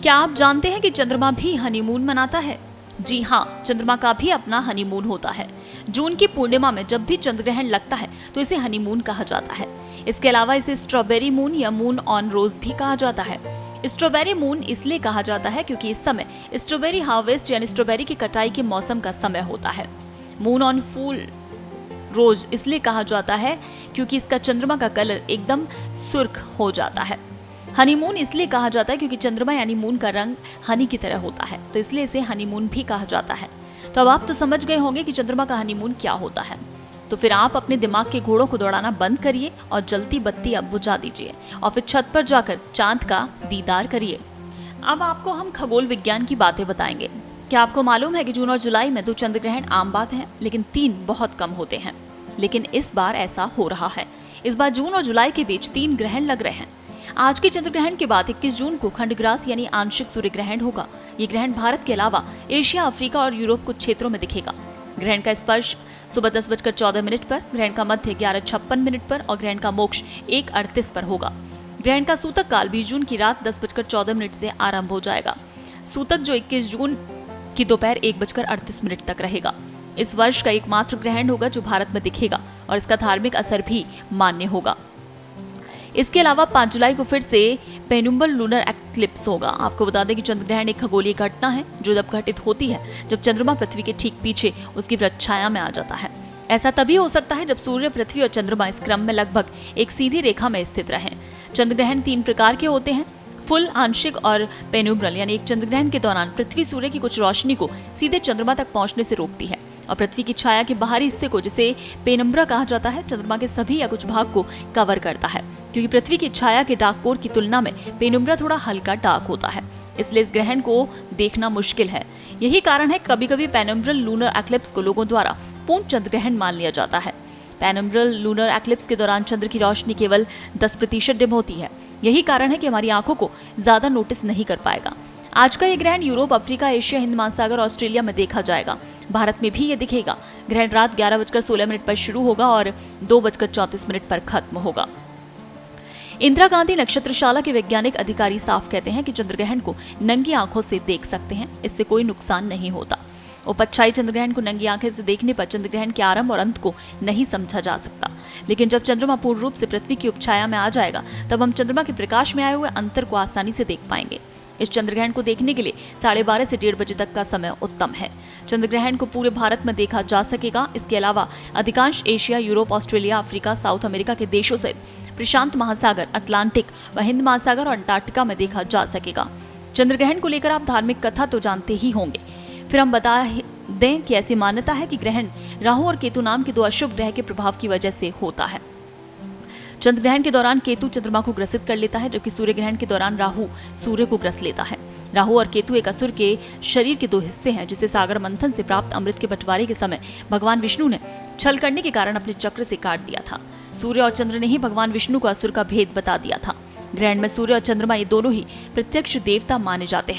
क्या आप जानते हैं कि चंद्रमा भी हनीमून मनाता है? जी हाँ, चंद्रमा का भी अपना हनीमून होता है। जून की पूर्णिमा में जब भी चंद्र ग्रहण लगता है तो इसे हनीमून कहा जाता है। इसके अलावा इसे स्ट्रॉबेरी मून या मून ऑन रोज भी कहा जाता है। स्ट्रॉबेरी मून इसलिए कहा जाता है क्योंकि इस समय स्ट्रॉबेरी हार्वेस्ट यानी स्ट्रॉबेरी की कटाई के मौसम का समय होता है। मून ऑन फूल रोज इसलिए कहा जाता है क्योंकि इसका चंद्रमा का कलर एकदम सुर्ख हो जाता है। हनीमून इसलिए कहा जाता है क्योंकि चंद्रमा यानी मून का रंग हनी की तरह होता है, तो इसलिए इसे हनीमून भी कहा जाता है। तो अब आप तो समझ गए होंगे कि चंद्रमा का हनीमून क्या होता है। तो फिर आप अपने दिमाग के घोड़ों को दौड़ाना बंद करिए और जलती बत्ती अब बुझा दीजिए और फिर छत पर जाकर चांद का दीदार करिए। अब आपको हम खगोल विज्ञान की बातें बताएंगे। क्या आपको मालूम है कि जून और जुलाई में 2 चंद्र ग्रहण आम बात है, लेकिन 3 बहुत कम होते हैं। लेकिन इस बार ऐसा हो रहा है। इस बार जून और जुलाई के बीच 3 ग्रहण लग रहे हैं। आज के चंद्र ग्रहण के बाद 21 जून को खंडग्रास यानी आंशिक सूर्य ग्रहण होगा। ये ग्रहण भारत के अलावा एशिया, अफ्रीका और यूरोप कुछ क्षेत्रों में दिखेगा। ग्रहण का स्पर्श सुबह 10:14 पर, ग्रहण का मध्य 11:56 पर और ग्रहण का मोक्ष 1:38 पर होगा। ग्रहण का सूतक काल 20 जून की रात 10:14 से आरंभ हो जाएगा। सूतक जो 21 जून की दोपहर 1:38 तक रहेगा। इस वर्ष का एकमात्र ग्रहण होगा जो भारत में दिखेगा और इसका धार्मिक असर भी मान्य होगा। इसके अलावा 5 जुलाई को फिर से पेनुम्बर लूनर एक्लिप्स होगा। आपको बता दें कि चंद्र ग्रहण एक खगोलीय घटना है जो तब घटित होती है जब चंद्रमा पृथ्वी के ठीक पीछे उसकी वृत्त छाया में आ जाता है। ऐसा तभी हो सकता है जब सूर्य, पृथ्वी और चंद्रमा इस क्रम में लगभग एक सीधी रेखा में स्थित रहें। चंद्र ग्रहण 3 प्रकार के होते हैं, फुल, आंशिक और पेनुम्ब्रल। यानी एक चंद्र ग्रहण के दौरान पृथ्वी सूर्य की कुछ रोशनी को सीधे चंद्रमा तक पहुंचने से रोकती है और पृथ्वी की छाया के बाहरी हिस्से को, जिसे पेनम्ब्रा कहा जाता है, चंद्रमा के सभी या कुछ भाग को कवर करता है। क्योंकि पृथ्वी की छाया के डार्क कोर की तुलना में पेनुम्ब्रा थोड़ा हल्का डार्क होता है, इसलिए इस ग्रहण को देखना मुश्किल है। यही कारण है कभी कभी पेनुम्ब्रल लूनर एक्लिप्स को लोगों द्वारा पूर्ण चंद्र ग्रहण मान लिया जाता है। पेनुम्ब्रल लूनर एक्लिप्स के दौरान चंद्र की रोशनी केवल 10% डिम होती है। यही कारण है कि हमारी आंखों को ज्यादा नोटिस नहीं कर पाएगा। आज का ये ग्रहण यूरोप, अफ्रीका, एशिया, हिंद महासागर, ऑस्ट्रेलिया में देखा जाएगा। भारत में भी ये दिखेगा। ग्रहण रात 11:16 पर शुरू होगा और 2:34 पर खत्म होगा। इंदिरा गांधी नक्षत्रशाला के वैज्ञानिक अधिकारी साफ कहते हैं कि चंद्र ग्रहण को नंगी आंखों से देख सकते हैं, इससे कोई नुकसान नहीं होता। उपच्छाई चंद्र ग्रहण को नंगी आंखें से देखने पर चंद्र ग्रहण के आरंभ और अंत को नहीं समझा जा सकता, लेकिन जब चंद्रमा पूर्ण रूप से पृथ्वी की उपछाया में आ जाएगा तब हम चंद्रमा के प्रकाश में आए हुए अंतर को आसानी से देख पाएंगे। इस चंद्र ग्रहण को देखने के लिए 12:30 से 1:30 बजे तक का समय उत्तम है। चंद्र ग्रहण को पूरे भारत में देखा जा सकेगा। इसके अलावा अधिकांश Asia, Europe, Australia, Africa, south America के देशों सहित प्रशांत महासागर, अटलांटिक व हिंद महासागर और अंटार्कटिका में देखा जा सकेगा। चंद्र ग्रहण को लेकर आप धार्मिक कथा तो जानते ही होंगे। फिर हम बता दें कि ऐसी मान्यता है कि ग्रहण राहु और केतु नाम के 2 अशुभ ग्रह के प्रभाव की वजह से होता है। चंद्र ग्रहण के दौरान केतु चंद्रमा को ग्रसित कर लेता है, जबकि सूर्य ग्रहण के दौरान राहु सूर्य को ग्रस लेता है। राहु और केतु एक असुर के शरीर के 2 हिस्से हैं, जिसे सागर मंथन से प्राप्त अमृत के बंटवारे के समय भगवान विष्णु ने छल करने के कारण अपने चक्र से काट दिया था। सूर्य और चंद्र ने ही भगवान विष्णु को असुर का भेद बता दिया था। ग्रहण में सूर्य और चंद्रमा ये दोनों ही प्रत्यक्ष देवता माने जाते हैं।